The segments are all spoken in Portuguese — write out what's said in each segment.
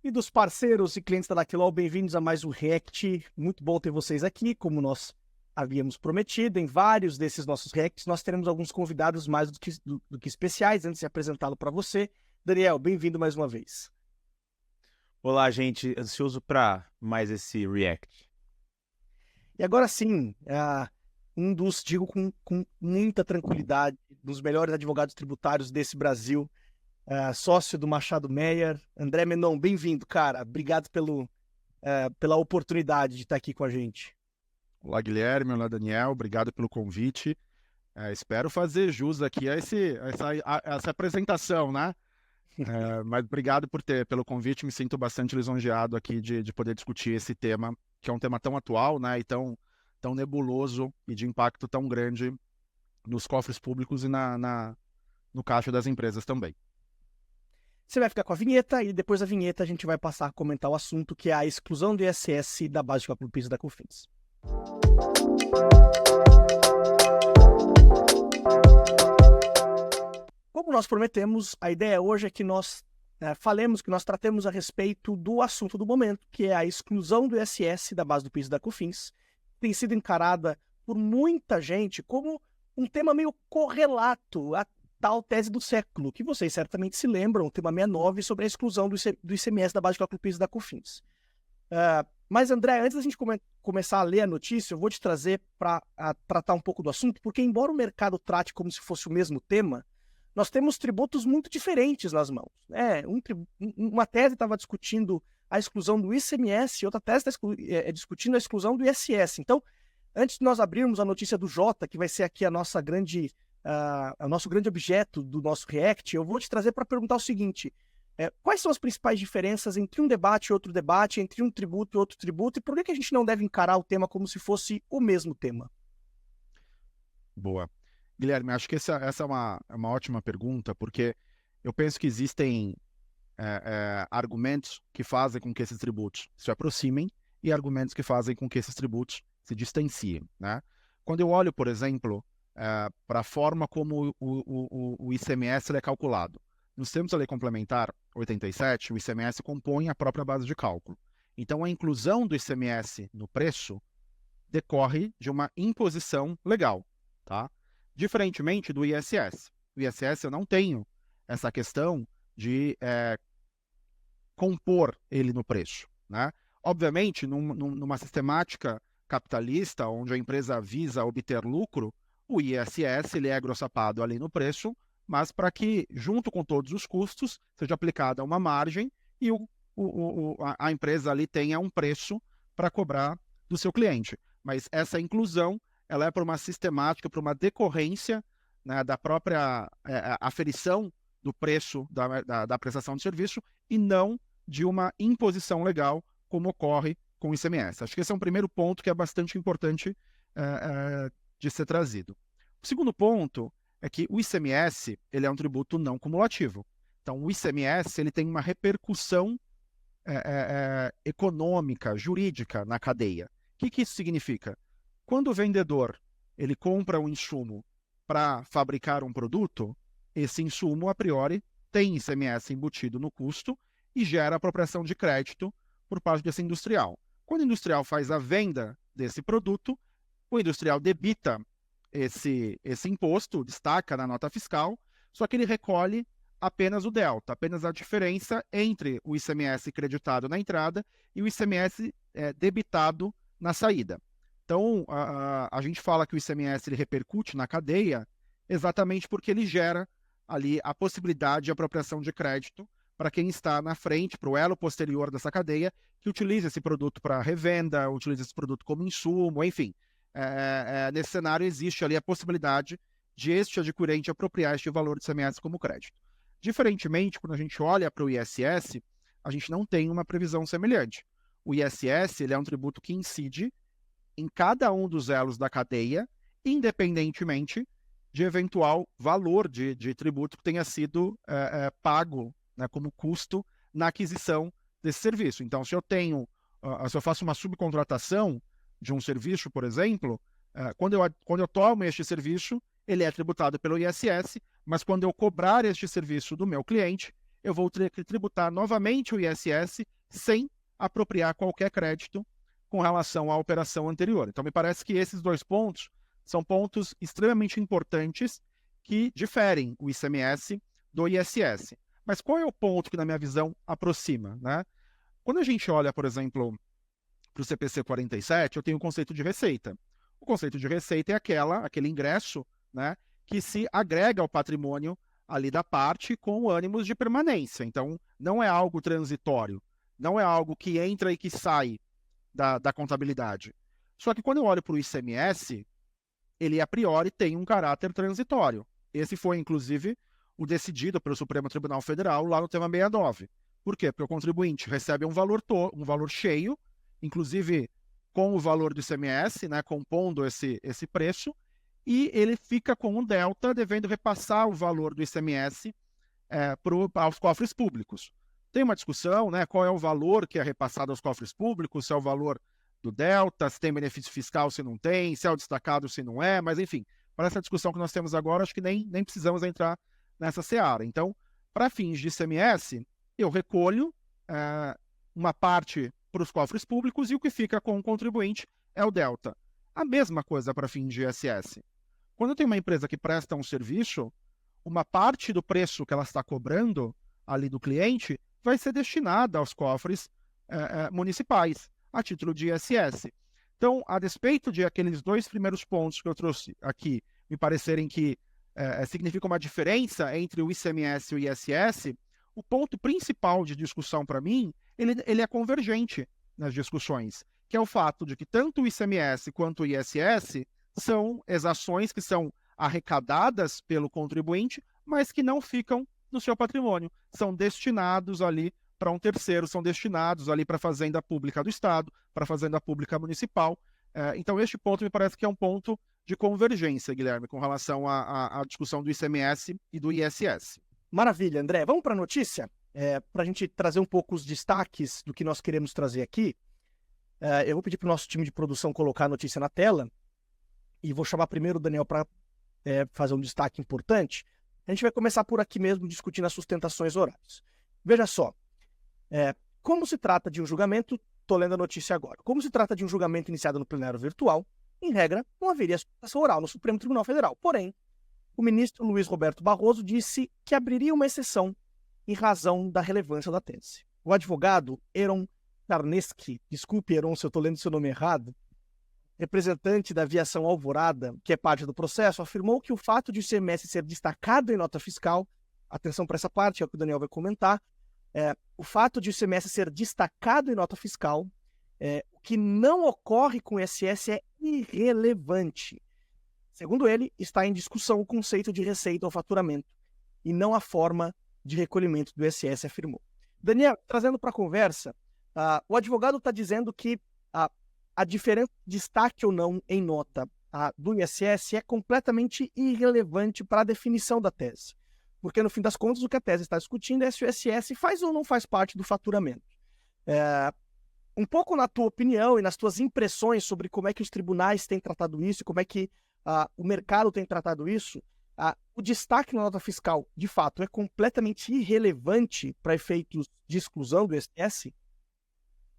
E dos parceiros e clientes da Daquilol, bem-vindos a mais um React. Muito bom ter vocês aqui, como nós havíamos prometido. Em vários desses nossos Reacts, nós teremos alguns convidados mais do que especiais, antes de apresentá-lo para você. Daniel, bem-vindo mais uma vez. Olá, gente. Ansioso para mais esse React. E agora sim, digo com muita tranquilidade, dos melhores advogados tributários desse Brasil, sócio do Machado Meyer, André Menon, bem-vindo, cara. Obrigado pela oportunidade de estar aqui com a gente. Olá, Guilherme. Olá, Daniel. Obrigado pelo convite. Espero fazer jus aqui a essa apresentação, né? Mas obrigado pelo convite. Me sinto bastante lisonjeado aqui de poder discutir esse tema, que é um tema tão atual, né? E tão nebuloso e de impacto tão grande nos cofres públicos e no caixa das empresas também. Você vai ficar com a vinheta e depois da vinheta a gente vai passar a comentar o assunto, que é a exclusão do ISS da base de cálculo do PIS da COFINS. Como nós prometemos, a ideia hoje é que nós tratemos a respeito do assunto do momento, que é a exclusão do ISS da base do PIS da COFINS. Tem sido encarada por muita gente como um tema meio correlato à tal tese do século, que vocês certamente se lembram, o tema 69 sobre a exclusão do ICMS da base de cálculo do PIS da COFINS. Mas, André, antes da gente começar a ler a notícia, eu vou te trazer para tratar um pouco do assunto, porque embora o mercado trate como se fosse o mesmo tema, nós temos tributos muito diferentes nas mãos. Uma tese estava discutindo a exclusão do ICMS, outra tese está discutindo a exclusão do ISS. Então, antes de nós abrirmos a notícia do Jota, que vai ser aqui o nosso grande objeto do nosso React, eu vou te trazer para perguntar o seguinte: quais são as principais diferenças entre um debate e outro debate, entre um tributo e outro tributo, e por que a gente não deve encarar o tema como se fosse o mesmo tema? Boa. Guilherme, acho que essa é uma ótima pergunta, porque eu penso que existem argumentos que fazem com que esses tributos se aproximem e argumentos que fazem com que esses tributos se distanciem, né? Quando eu olho, por exemplo, para a forma como o ICMS é calculado, nos termos da Lei Complementar 87, o ICMS compõe a própria base de cálculo. Então, a inclusão do ICMS no preço decorre de uma imposição legal, tá? Diferentemente do ISS. O ISS eu não tenho essa questão de compor ele no preço, né? Obviamente, numa sistemática capitalista, onde a empresa visa obter lucro, o ISS ele é grossapado ali no preço, mas para que, junto com todos os custos, seja aplicada uma margem e a empresa ali tenha um preço para cobrar do seu cliente. Mas essa inclusão ela é por uma sistemática, por uma decorrência, né, da própria aferição do preço da prestação de serviço e não de uma imposição legal, como ocorre com o ICMS. Acho que esse é um primeiro ponto que é bastante importante de ser trazido. O segundo ponto é que o ICMS ele é um tributo não cumulativo. Então, o ICMS ele tem uma repercussão econômica, jurídica na cadeia. O que isso significa? Quando o vendedor ele compra um insumo para fabricar um produto, esse insumo, a priori, tem ICMS embutido no custo e gera apropriação de crédito por parte desse industrial. Quando o industrial faz a venda desse produto, o industrial debita esse imposto, destaca na nota fiscal, só que ele recolhe apenas o delta, apenas a diferença entre o ICMS creditado na entrada e o ICMS debitado na saída. Então, a gente fala que o ICMS ele repercute na cadeia exatamente porque ele gera ali a possibilidade de apropriação de crédito para quem está na frente, para o elo posterior dessa cadeia, que utiliza esse produto para revenda, utiliza esse produto como insumo, enfim. Nesse cenário existe ali a possibilidade de este adquirente apropriar este valor de ICMS como crédito. Diferentemente, quando a gente olha para o ISS, a gente não tem uma previsão semelhante. O ISS ele é um tributo que incide em cada um dos elos da cadeia, independentemente de eventual valor de tributo que tenha sido pago, né, como custo na aquisição desse serviço. Então, se eu faço uma subcontratação de um serviço, por exemplo, quando eu tomo este serviço, ele é tributado pelo ISS, mas quando eu cobrar este serviço do meu cliente, eu vou ter que tributar novamente o ISS sem apropriar qualquer crédito com relação à operação anterior. Então, me parece que esses dois pontos são pontos extremamente importantes que diferem o ICMS do ISS. Mas qual é o ponto que, na minha visão, aproxima, né? Quando a gente olha, por exemplo, para o CPC 47, eu tenho o conceito de receita. O conceito de receita é aquele ingresso, né, que se agrega ao patrimônio ali da parte com ânimos de permanência. Então, não é algo transitório, não é algo que entra e que sai da contabilidade. Só que quando eu olho para o ICMS, ele a priori tem um caráter transitório. Esse foi, inclusive, o decidido pelo Supremo Tribunal Federal lá no tema 69. Por quê? Porque o contribuinte recebe um valor cheio, inclusive com o valor do ICMS, né, compondo esse preço, e ele fica com um delta devendo repassar o valor do ICMS aos cofres públicos. Tem uma discussão, né, qual é o valor que é repassado aos cofres públicos, se é o valor do delta, se tem benefício fiscal, se não tem, se é o destacado, se não é, mas enfim, para essa discussão que nós temos agora, acho que nem precisamos entrar nessa seara. Então, para fins de ICMS, eu recolho uma parte para os cofres públicos e o que fica com o contribuinte é o delta. A mesma coisa para fins de ISS. Quando eu tenho uma empresa que presta um serviço, uma parte do preço que ela está cobrando ali do cliente vai ser destinada aos cofres municipais, a título de ISS. Então, a despeito de aqueles dois primeiros pontos que eu trouxe aqui me parecerem que significam uma diferença entre o ICMS e o ISS, o ponto principal de discussão para mim, ele é convergente nas discussões, que é o fato de que tanto o ICMS quanto o ISS são exações que são arrecadadas pelo contribuinte, mas que não ficam no seu patrimônio. São destinados ali para um terceiro, são destinados ali para a Fazenda Pública do Estado, para a Fazenda Pública Municipal. Então, este ponto me parece que é um ponto de convergência, Guilherme, com relação à discussão do ICMS e do ISS. Maravilha, André. Vamos para a notícia? Para a gente trazer um pouco os destaques do que nós queremos trazer aqui. Eu vou pedir para o nosso time de produção colocar a notícia na tela e vou chamar primeiro o Daniel para fazer um destaque importante. A gente vai começar por aqui mesmo, discutindo as sustentações orais. Veja só, como se trata de um julgamento, estou lendo a notícia agora, como se trata de um julgamento iniciado no plenário virtual, em regra, não haveria sustentação oral no Supremo Tribunal Federal. Porém, o ministro Luiz Roberto Barroso disse que abriria uma exceção em razão da relevância da tese. O advogado Heron Karneski, desculpe, Heron, se eu estou lendo seu nome errado, representante da Aviação Alvorada, que é parte do processo, afirmou que o fato de o ICMS ser destacado em nota fiscal, atenção para essa parte, é o que o Daniel vai comentar, o fato de o ICMS ser destacado em nota fiscal, o que não ocorre com o ISS é irrelevante. Segundo ele, está em discussão o conceito de receita ou faturamento, e não a forma de recolhimento do ISS, afirmou. Daniel, trazendo para a conversa, o advogado está dizendo que a diferença de destaque ou não em nota do ISS é completamente irrelevante para a definição da tese. Porque, no fim das contas, o que a tese está discutindo é se o ISS faz ou não faz parte do faturamento. Um pouco na tua opinião e nas tuas impressões sobre como é que os tribunais têm tratado isso, como é que o mercado tem tratado isso, o destaque na nota fiscal, de fato, é completamente irrelevante para efeitos de exclusão do ISS?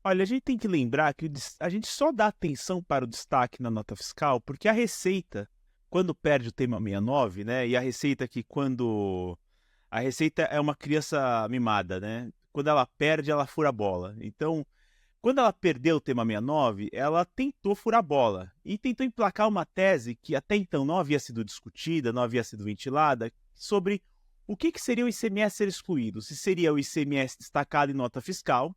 Olha, a gente tem que lembrar que a gente só dá atenção para o destaque na nota fiscal porque a Receita, quando perde o tema 69, né, e a Receita a Receita é uma criança mimada, né? Quando ela perde, ela fura a bola. Então, quando ela perdeu o tema 69, ela tentou furar a bola e tentou emplacar uma tese que até então não havia sido discutida, não havia sido ventilada, sobre o que seria o ICMS ser excluído. Se seria o ICMS destacado em nota fiscal,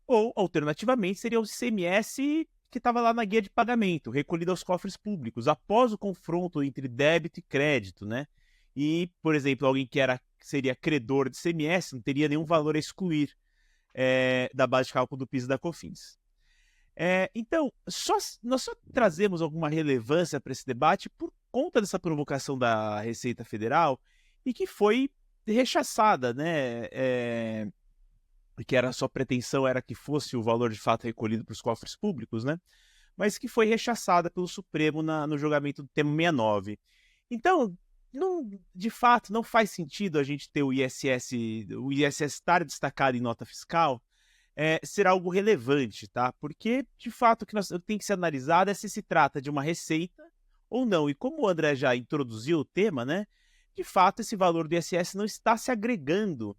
ou, alternativamente, seria o ICMS que estava lá na guia de pagamento, recolhido aos cofres públicos, após o confronto entre débito e crédito, né? E, por exemplo, alguém que seria credor de ICMS não teria nenhum valor a excluir da base de cálculo do PIS e da COFINS. Então, nós só trazemos alguma relevância para esse debate por conta dessa provocação da Receita Federal e que foi rechaçada, né? Que a sua pretensão era que fosse o valor de fato recolhido para os cofres públicos, né? Mas que foi rechaçada pelo Supremo no julgamento do tema 69. Então, de fato, não faz sentido a gente ter o ISS estar destacado em nota fiscal, ser algo relevante, tá? Porque, de fato, o que tem que ser analisado é se trata de uma receita ou não. E como o André já introduziu o tema, né? De fato, esse valor do ISS não está se agregando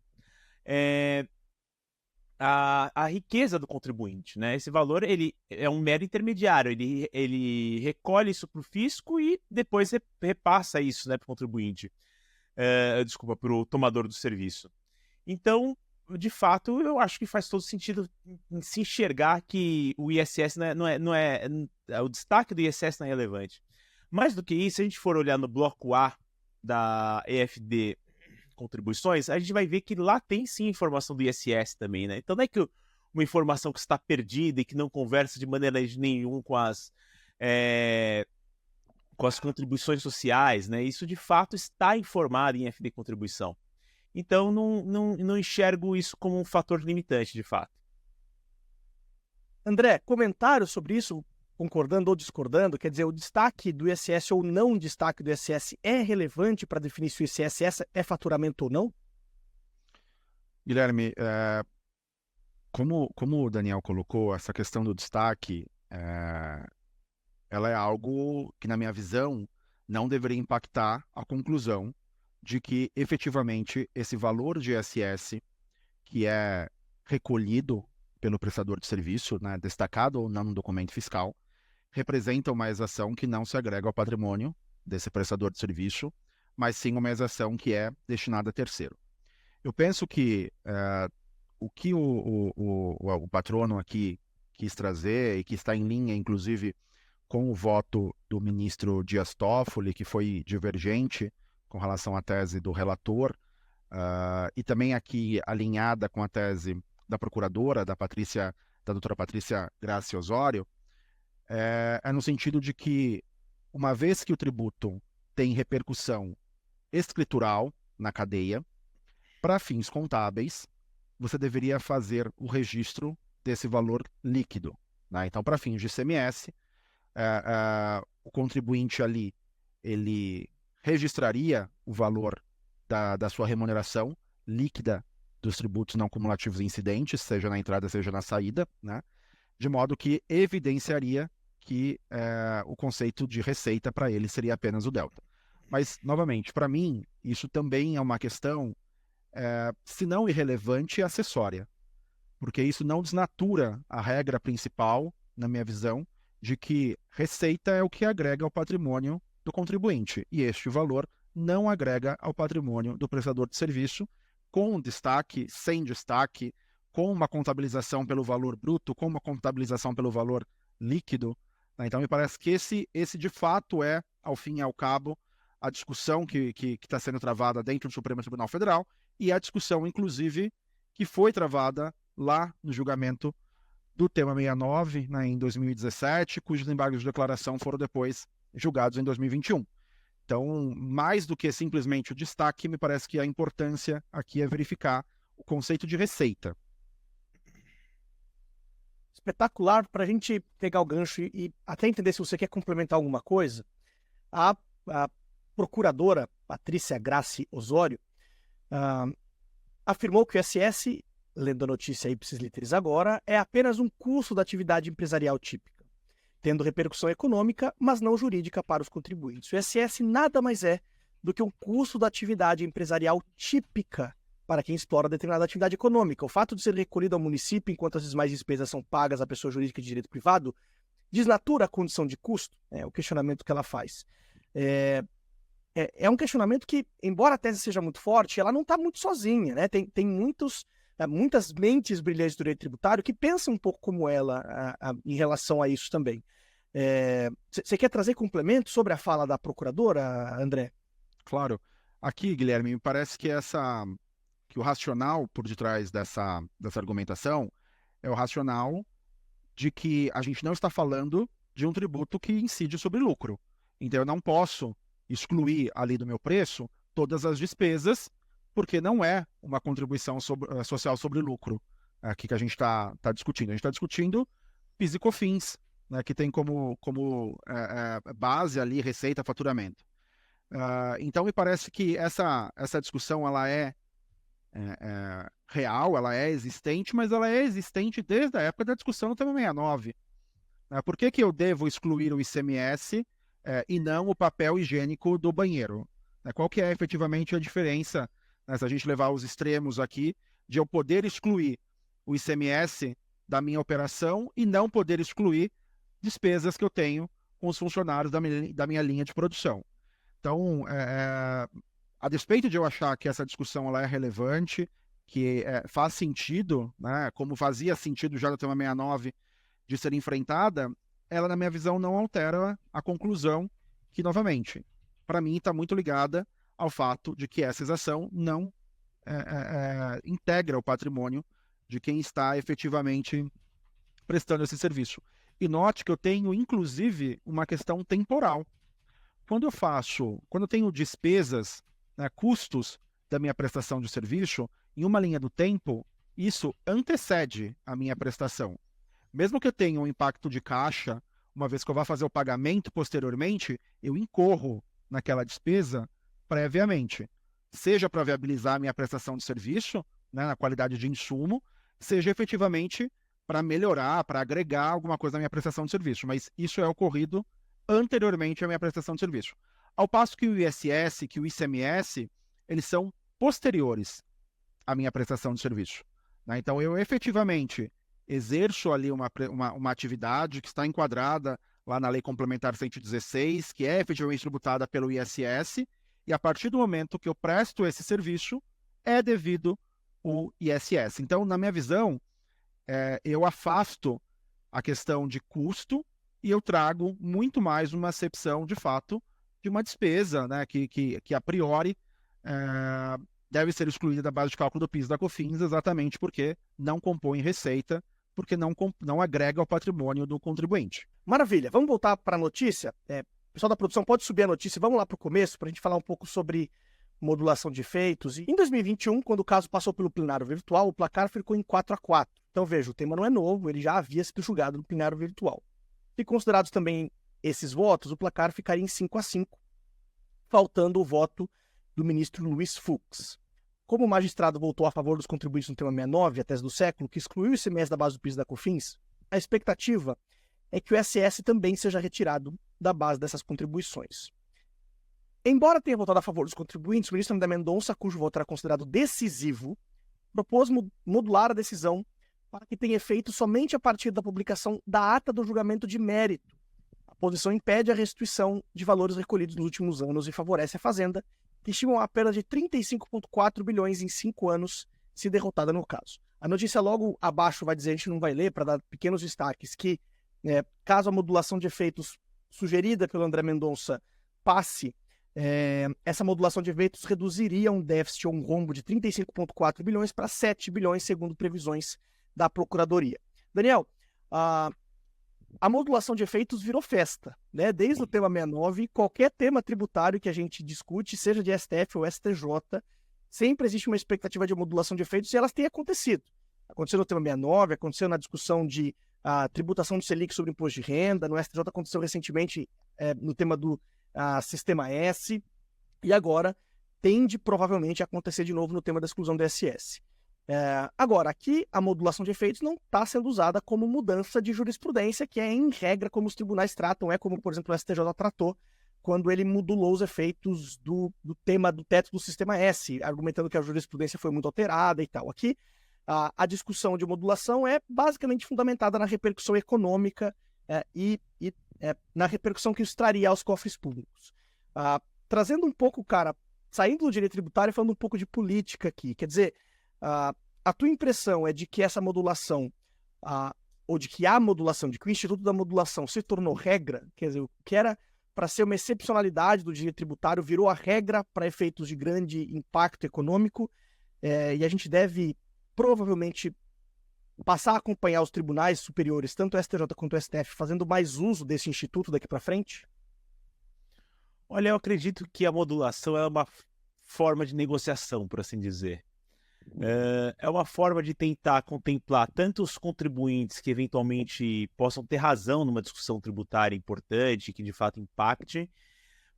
à riqueza do contribuinte, né? Esse valor ele é um mero intermediário, ele recolhe isso para o fisco e depois repassa isso, né, para o contribuinte, desculpa, para o tomador do serviço. Então, de fato, eu acho que faz todo sentido em se enxergar que o ISS o destaque do ISS não é relevante. Mais do que isso, se a gente for olhar no bloco A da EFD contribuições, a gente vai ver que lá tem sim informação do ISS também, né? Então não é que uma informação que está perdida e que não conversa de maneira nenhuma com as contribuições sociais, né? Isso de fato está informado em FD contribuição. Então não enxergo isso como um fator limitante, de fato. André, comentário sobre isso, concordando ou discordando, quer dizer, o destaque do ISS ou não destaque do ISS é relevante para definir se o ISS é faturamento ou não? Guilherme, como o Daniel colocou, essa questão do destaque, ela é algo que, na minha visão, não deveria impactar a conclusão de que, efetivamente, esse valor de ISS, que é recolhido pelo prestador de serviço, né, destacado ou não no documento fiscal, representa uma exação que não se agrega ao patrimônio desse prestador de serviço, mas sim uma exação que é destinada a terceiro. Eu penso que o que o patrono aqui quis trazer, e que está em linha, inclusive, com o voto do ministro Dias Toffoli, que foi divergente com relação à tese do relator, e também aqui alinhada com a tese da procuradora, da doutora Patrícia Grace Osório, é no sentido de que, uma vez que o tributo tem repercussão escritural na cadeia, para fins contábeis, você deveria fazer o registro desse valor líquido, né? Então, para fins de ICMS, o contribuinte ali, ele registraria o valor da sua remuneração líquida dos tributos não cumulativos incidentes, seja na entrada, seja na saída, né? De modo que evidenciaria que o conceito de receita para ele seria apenas o delta. Mas, novamente, para mim, isso também é uma questão, se não irrelevante, acessória, porque isso não desnatura a regra principal, na minha visão, de que receita é o que agrega ao patrimônio do contribuinte, e este valor não agrega ao patrimônio do prestador de serviço, com destaque, sem destaque, com uma contabilização pelo valor bruto, com uma contabilização pelo valor líquido, né? Então, me parece que esse de fato é, ao fim e ao cabo, a discussão que está sendo travada dentro do Supremo Tribunal Federal, e a discussão, inclusive, que foi travada lá no julgamento do tema 69, né, em 2017, cujos embargos de declaração foram depois julgados em 2021. Então, mais do que simplesmente o destaque, me parece que a importância aqui é verificar o conceito de receita. Espetacular. Para a gente pegar o gancho e até entender se você quer complementar alguma coisa, a procuradora Patrícia Grace Osório afirmou que o ISS, lendo a notícia ipsis literis agora, é apenas um custo da atividade empresarial típica, tendo repercussão econômica, mas não jurídica para os contribuintes. O ISS nada mais é do que um custo da atividade empresarial típica para quem explora determinada atividade econômica. O fato de ser recolhido ao município enquanto as demais despesas são pagas à pessoa jurídica de direito privado desnatura a condição de custo, é o questionamento que ela faz. É um questionamento que, embora a tese seja muito forte, ela não está muito sozinha, né? Tem muitas mentes brilhantes do direito tributário que pensam um pouco como ela em relação a isso também. Você quer trazer complemento sobre a fala da procuradora, André? Claro. Aqui, Guilherme, me parece que o racional por detrás dessa argumentação é o racional de que a gente não está falando de um tributo que incide sobre lucro. Então, eu não posso excluir ali do meu preço todas as despesas, porque não é uma contribuição social sobre lucro aqui que a gente está discutindo. A gente está discutindo PIS e COFINS, né, que tem como base ali receita, faturamento. Então, me parece que essa discussão ela é real, ela é existente, mas ela é existente desde a época da discussão do tema 69. Por que eu devo excluir o ICMS e não o papel higiênico do banheiro? Qual que é efetivamente a diferença, se a gente levar os extremos aqui, de eu poder excluir o ICMS da minha operação e não poder excluir despesas que eu tenho com os funcionários da minha linha de produção? Então, a despeito de eu achar que essa discussão ela é relevante, que faz sentido, né, como fazia sentido já no tema 69, de ser enfrentada, ela, na minha visão, não altera a conclusão que, novamente, para mim, está muito ligada ao fato de que essa isenção não integra o patrimônio de quem está efetivamente prestando esse serviço. E note que eu tenho, inclusive, uma questão temporal. Quando eu tenho despesas, custos da minha prestação de serviço, em uma linha do tempo, isso antecede a minha prestação. Mesmo que eu tenha um impacto de caixa, uma vez que eu vá fazer o pagamento posteriormente, eu incorro naquela despesa previamente. Seja para viabilizar a minha prestação de serviço, na qualidade de insumo, seja efetivamente para melhorar, para agregar alguma coisa na minha prestação de serviço. Mas isso é ocorrido anteriormente à minha prestação de serviço. Ao passo que o ISS, que o ICMS, eles são posteriores à minha prestação de serviço. Então, eu efetivamente exerço ali uma atividade que está enquadrada lá na Lei Complementar 116, que é efetivamente tributada pelo ISS, e a partir do momento que eu presto esse serviço, é devido o ISS. Então, na minha visão, eu afasto a questão de custo e eu trago muito mais uma acepção, de fato, de uma despesa, que a priori deve ser excluída da base de cálculo do PIS e da COFINS, exatamente porque não compõe receita, porque não agrega ao patrimônio do contribuinte. Maravilha, vamos voltar para a notícia? Pessoal da produção, pode subir a notícia, vamos lá para o começo, para a gente falar um pouco sobre modulação de efeitos. E em 2021, quando o caso passou pelo plenário virtual, o placar ficou em 4-4. Então veja, o tema não é novo, ele já havia sido julgado no plenário virtual. E considerados também esses votos, o placar ficaria em 5-5, faltando o voto do ministro Luiz Fux. Como o magistrado votou a favor dos contribuintes no tema 69, a tese do século, que excluiu o ICMS da base do PIS e da COFINS, a expectativa é que o ISS também seja retirado da base dessas contribuições. Embora tenha votado a favor dos contribuintes, o ministro André Mendonça, cujo voto era considerado decisivo, propôs modular a decisão para que tenha efeito somente a partir da publicação da ata do julgamento de mérito. A posição impede a restituição de valores recolhidos nos últimos anos e favorece a Fazenda, que estimam a perda de 35,4 bilhões em 5 anos, se derrotada no caso. A notícia logo abaixo vai dizer, a gente não vai ler, para dar pequenos destaques, que caso a modulação de efeitos sugerida pelo André Mendonça passe, essa modulação de efeitos reduziria um déficit ou um rombo de 35,4 bilhões para 7 bilhões, segundo previsões da Procuradoria. Daniel, a modulação de efeitos virou festa, né? Desde o tema 69, qualquer tema tributário que a gente discute, seja de STF ou STJ, sempre existe uma expectativa de modulação de efeitos e elas têm acontecido. Aconteceu no tema 69, aconteceu na discussão de tributação do Selic sobre imposto de renda, no STJ aconteceu recentemente no tema do Sistema S, e agora tende provavelmente a acontecer de novo no tema da exclusão do ISS. Agora, aqui a modulação de efeitos não está sendo usada como mudança de jurisprudência, que é em regra como os tribunais tratam, como, por exemplo, o STJ tratou quando ele modulou os efeitos do tema do teto do Sistema S, argumentando que a jurisprudência foi muito alterada e tal. Aqui, a discussão de modulação é basicamente fundamentada na repercussão econômica e na repercussão que isso traria aos cofres públicos. Trazendo um pouco, saindo do direito tributário e falando um pouco de política aqui, quer dizer, a tua impressão é de que essa modulação, ou de que a modulação, de que o Instituto da Modulação se tornou regra, quer dizer, o que era para ser uma excepcionalidade do direito tributário virou a regra para efeitos de grande impacto econômico, e a gente deve provavelmente passar a acompanhar os tribunais superiores, tanto o STJ quanto o STF, fazendo mais uso desse instituto daqui para frente? Olha, eu acredito que a modulação é uma forma de negociação, por assim dizer. É uma forma de tentar contemplar tanto os contribuintes que eventualmente possam ter razão numa discussão tributária importante, que de fato impacte,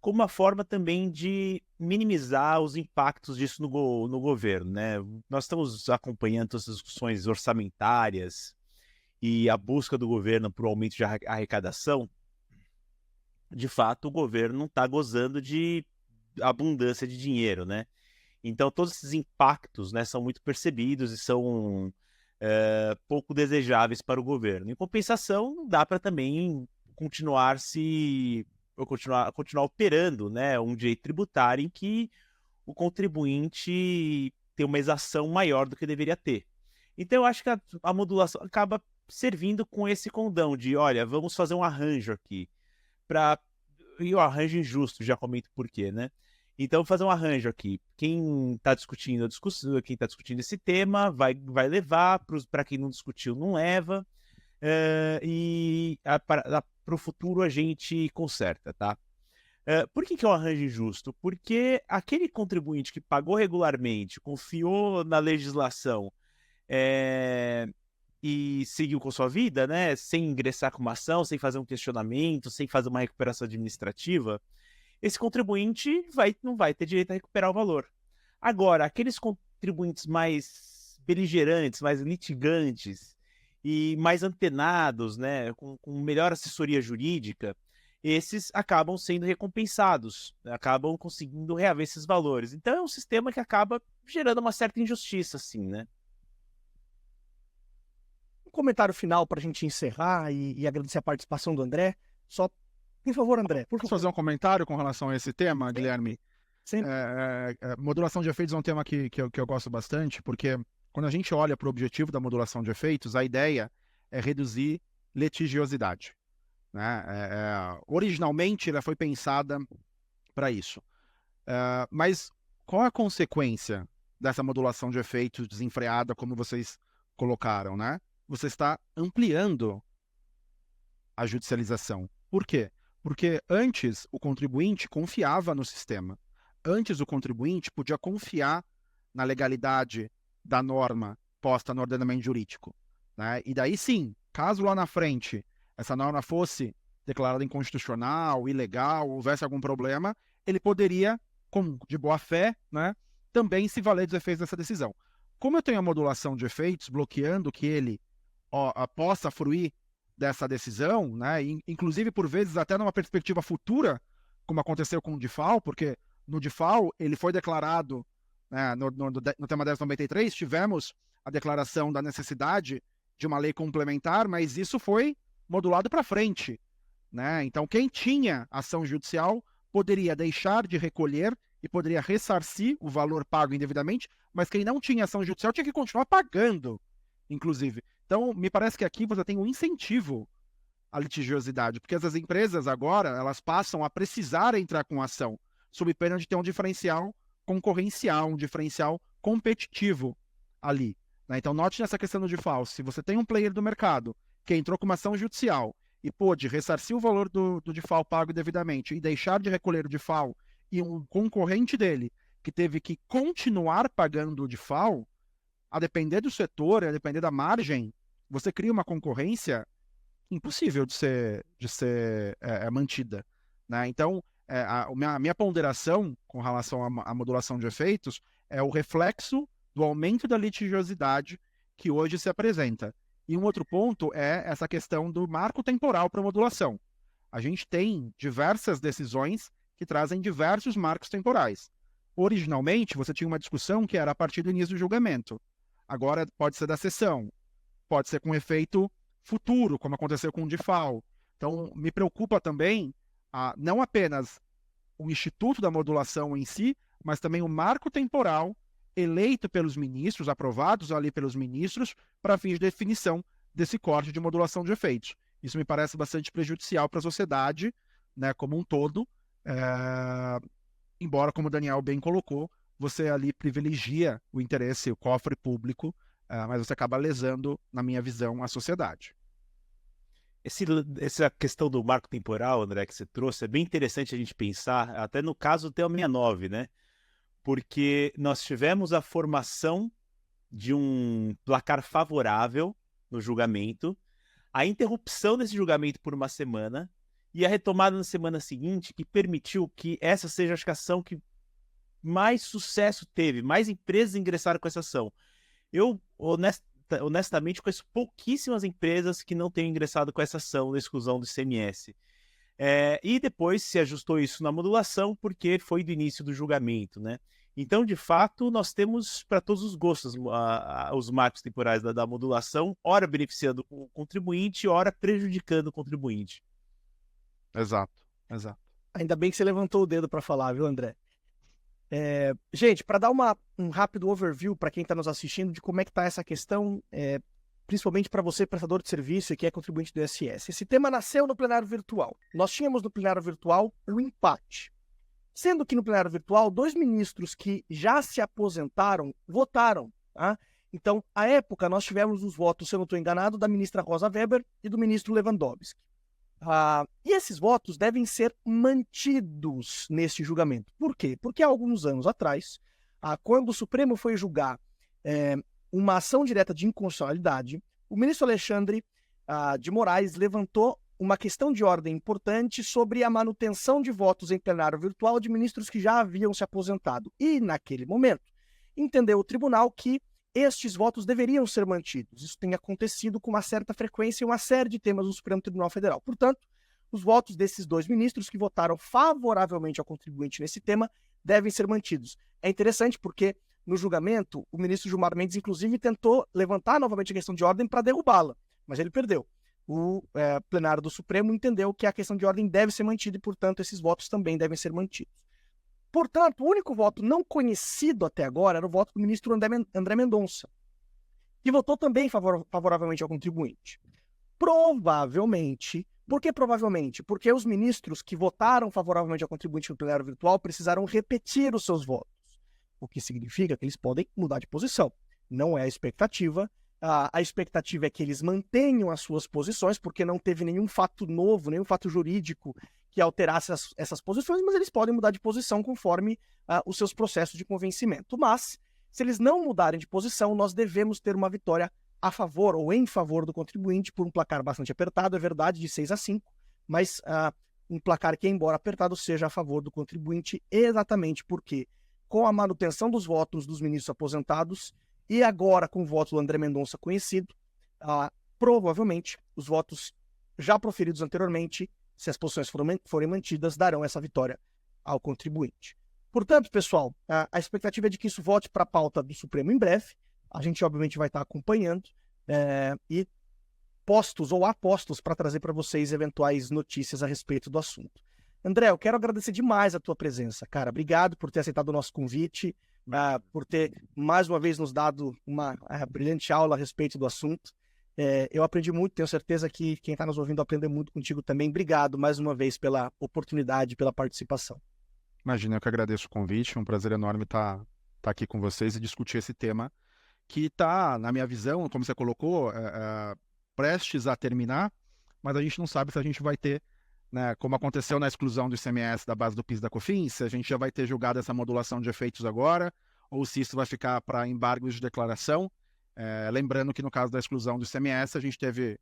como uma forma também de minimizar os impactos disso no governo, né? Nós estamos acompanhando todas as discussões orçamentárias e a busca do governo por aumento de arrecadação. De fato, o governo não está gozando de abundância de dinheiro, né? Então, todos esses impactos, né, são muito percebidos e são pouco desejáveis para o governo. Em compensação, não dá para também continuar operando, né, um direito tributário em que o contribuinte tem uma exação maior do que deveria ter. Então, eu acho que a modulação acaba servindo com esse condão de, olha, vamos fazer um arranjo aqui. E o arranjo injusto, já comento por quê, né? Então, fazer um arranjo aqui. Quem está discutindo a discussão, quem está discutindo esse tema, vai levar, para quem não discutiu, não leva. E para o futuro a gente conserta, tá? Por que é um arranjo injusto? Porque aquele contribuinte que pagou regularmente, confiou na legislação e seguiu com sua vida, né? Sem ingressar com uma ação, sem fazer um questionamento, sem fazer uma recuperação administrativa, esse contribuinte não vai ter direito a recuperar o valor. Agora, aqueles contribuintes mais beligerantes, mais litigantes e mais antenados, né, com melhor assessoria jurídica, esses acabam sendo recompensados, acabam conseguindo reaver esses valores. Então é um sistema que acaba gerando uma certa injustiça, assim, né? Um comentário final para a gente encerrar e agradecer a participação do André. Só, por favor, André, por Posso favor. fazer um comentário com relação a esse tema, Guilherme? Sempre. Modulação de efeitos é um tema que eu gosto bastante, porque quando a gente olha para o objetivo da modulação de efeitos, a ideia é reduzir litigiosidade, né? Originalmente, ela foi pensada para isso. Mas qual a consequência dessa modulação de efeitos desenfreada, como vocês colocaram, né? Você está ampliando a judicialização. Por quê? Porque antes o contribuinte confiava no sistema. Antes o contribuinte podia confiar na legalidade da norma posta no ordenamento jurídico, né? E daí sim, caso lá na frente essa norma fosse declarada inconstitucional, ilegal, houvesse algum problema, ele poderia, de boa fé, né, também se valer dos efeitos dessa decisão. Como eu tenho a modulação de efeitos, bloqueando que ele possa fruir dessa decisão, né, inclusive por vezes até numa perspectiva futura, como aconteceu com o DIFAL, porque no DIFAL ele foi declarado, né, no tema 1093, tivemos a declaração da necessidade de uma lei complementar, mas isso foi modulado para frente, né? Então quem tinha ação judicial poderia deixar de recolher e poderia ressarcir o valor pago indevidamente, mas quem não tinha ação judicial tinha que continuar pagando, inclusive. Então, me parece que aqui você tem um incentivo à litigiosidade, porque as empresas agora, elas passam a precisar entrar com ação, sob pena de ter um diferencial concorrencial, um diferencial competitivo ali, né? Então, note nessa questão do DIFAL, se você tem um player do mercado que entrou com uma ação judicial e pôde ressarcir o valor do DIFAL pago devidamente e deixar de recolher o DIFAL, e um concorrente dele que teve que continuar pagando o DIFAL, a depender do setor, a depender da margem, você cria uma concorrência impossível de ser mantida, né? Então, a minha ponderação com relação à modulação de efeitos é o reflexo do aumento da litigiosidade que hoje se apresenta. E um outro ponto é essa questão do marco temporal para modulação. A gente tem diversas decisões que trazem diversos marcos temporais. Originalmente, você tinha uma discussão que era a partir do início do julgamento. Agora pode ser da sessão, pode ser com efeito futuro, como aconteceu com o DIFAL. Então, me preocupa também não apenas o instituto da modulação em si, mas também o marco temporal eleito pelos ministros, aprovados ali pelos ministros, para fins de definição desse corte de modulação de efeitos. Isso me parece bastante prejudicial para a sociedade, né, como um todo, embora, como o Daniel bem colocou, você ali privilegia o interesse, o cofre público, mas você acaba lesando, na minha visão, a sociedade. Essa questão do marco temporal, André, que você trouxe, é bem interessante a gente pensar, até no caso do tema 69, né? Porque nós tivemos a formação de um placar favorável no julgamento, a interrupção desse julgamento por uma semana e a retomada na semana seguinte, que permitiu que essa seja, acho que, a ação que mais sucesso teve, mais empresas ingressaram com essa ação. Eu, honestamente, conheço pouquíssimas empresas que não tenham ingressado com essa ação da exclusão do ICMS. E depois se ajustou isso na modulação, porque foi do início do julgamento, né? Então, de fato, nós temos para todos os gostos os marcos temporais da modulação, ora beneficiando o contribuinte, ora prejudicando o contribuinte. Exato, exato. Ainda bem que você levantou o dedo para falar, viu, André? Gente, para dar um rápido overview para quem está nos assistindo de como é que está essa questão, principalmente para você, prestador de serviço e que é contribuinte do ISS. Esse tema nasceu no plenário virtual. Nós tínhamos no plenário virtual o empate. Sendo que no plenário virtual, 2 ministros que já se aposentaram votaram. Tá? Então, à época, nós tivemos os votos, se eu não estou enganado, da ministra Rosa Weber e do ministro Lewandowski. E esses votos devem ser mantidos neste julgamento. Por quê? Porque há alguns anos atrás, quando o Supremo foi julgar uma ação direta de inconstitucionalidade, o ministro Alexandre de Moraes levantou uma questão de ordem importante sobre a manutenção de votos em plenário virtual de ministros que já haviam se aposentado. E, naquele momento, entendeu o tribunal que estes votos deveriam ser mantidos. Isso tem acontecido com uma certa frequência em uma série de temas do Supremo Tribunal Federal. Portanto, os votos desses 2 ministros que votaram favoravelmente ao contribuinte nesse tema devem ser mantidos. É interessante porque, no julgamento, o ministro Gilmar Mendes, inclusive, tentou levantar novamente a questão de ordem para derrubá-la, mas ele perdeu. O plenário do Supremo entendeu que a questão de ordem deve ser mantida e, portanto, esses votos também devem ser mantidos. Portanto, o único voto não conhecido até agora era o voto do ministro André Mendonça, que votou também favoravelmente ao contribuinte. Provavelmente, por que provavelmente? Porque os ministros que votaram favoravelmente ao contribuinte no plenário virtual precisaram repetir os seus votos, o que significa que eles podem mudar de posição. Não é a expectativa. A expectativa é que eles mantenham as suas posições, porque não teve nenhum fato novo, nenhum fato jurídico que alterasse essas posições, mas eles podem mudar de posição conforme os seus processos de convencimento. Mas, se eles não mudarem de posição, nós devemos ter uma vitória a favor ou em favor do contribuinte por um placar bastante apertado, é verdade, de 6-5, mas um placar que, embora apertado, seja a favor do contribuinte, exatamente porque, com a manutenção dos votos dos ministros aposentados e agora com o voto do André Mendonça conhecido, provavelmente os votos já proferidos anteriormente, se as posições forem mantidas, darão essa vitória ao contribuinte. Portanto, pessoal, a expectativa é de que isso volte para a pauta do Supremo em breve. A gente, obviamente, vai estar acompanhando e postos ou apostos para trazer para vocês eventuais notícias a respeito do assunto. André, eu quero agradecer demais a tua presença, cara. Obrigado por ter aceitado o nosso convite, por ter, mais uma vez, nos dado uma brilhante aula a respeito do assunto. Eu aprendi muito, tenho certeza que quem está nos ouvindo aprendeu muito contigo também. Obrigado mais uma vez pela oportunidade, pela participação. Imagina, eu que agradeço o convite, é um prazer enorme estar aqui com vocês e discutir esse tema que está, na minha visão, como você colocou, prestes a terminar, mas a gente não sabe se a gente vai ter, né, como aconteceu na exclusão do ICMS da base do PIS e da COFINS, se a gente já vai ter julgado essa modulação de efeitos agora, ou se isso vai ficar para embargos de declaração. Lembrando que no caso da exclusão do ICMS, a gente teve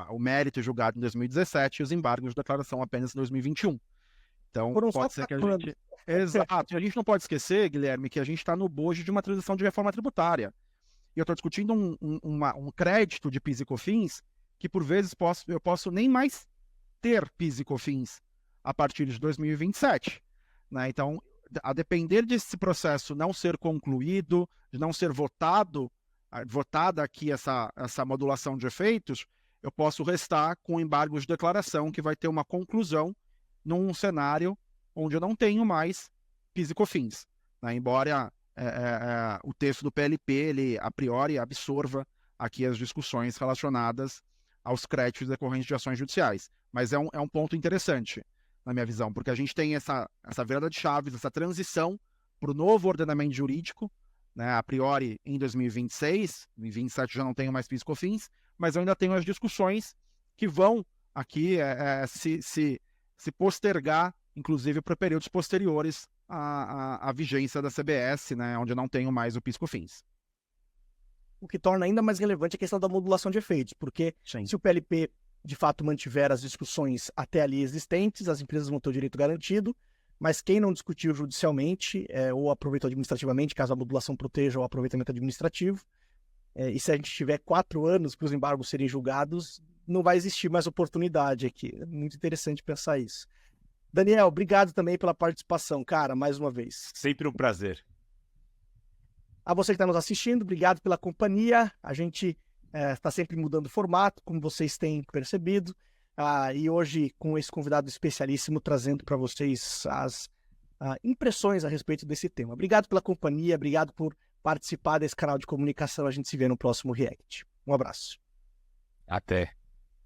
o mérito julgado em 2017 e os embargos de declaração apenas em 2021. Então, pode ser que a gente... Exato. E a gente não pode esquecer, Guilherme, que a gente está no bojo de uma transição de reforma tributária. E eu estou discutindo um crédito de PIS e COFINS que, por vezes, eu posso nem mais ter PIS e COFINS a partir de 2027. Né? Então, a depender desse processo não ser concluído, de não ser votada aqui essa modulação de efeitos, eu posso restar com embargos de declaração que vai ter uma conclusão num cenário onde eu não tenho mais PIS e COFINS. Né? Embora o texto do PLP, ele a priori absorva aqui as discussões relacionadas aos créditos decorrentes de ações judiciais. Mas é um ponto interessante, na minha visão, porque a gente tem essa virada de chaves, essa transição para o novo ordenamento jurídico, né, a priori em 2026, em 2027 já não tenho mais PIS e COFINS, mas eu ainda tenho as discussões que vão aqui se postergar, inclusive para períodos posteriores à vigência da CBS, né, onde eu não tenho mais o PIS e COFINS. O que torna ainda mais relevante a questão da modulação de efeitos, porque se o PLP de fato mantiver as discussões até ali existentes, as empresas vão ter o direito garantido, mas quem não discutiu judicialmente ou aproveitou administrativamente, caso a modulação proteja o aproveitamento administrativo, e se a gente tiver 4 anos para os embargos serem julgados, não vai existir mais oportunidade aqui. É muito interessante pensar isso. Daniel, obrigado também pela participação, cara, mais uma vez. Sempre um prazer. A você que está nos assistindo, obrigado pela companhia. A gente está sempre mudando o formato, como vocês têm percebido. E hoje, com esse convidado especialíssimo, trazendo para vocês as impressões a respeito desse tema. Obrigado pela companhia, obrigado por participar desse canal de comunicação. A gente se vê no próximo React. Um abraço. Até.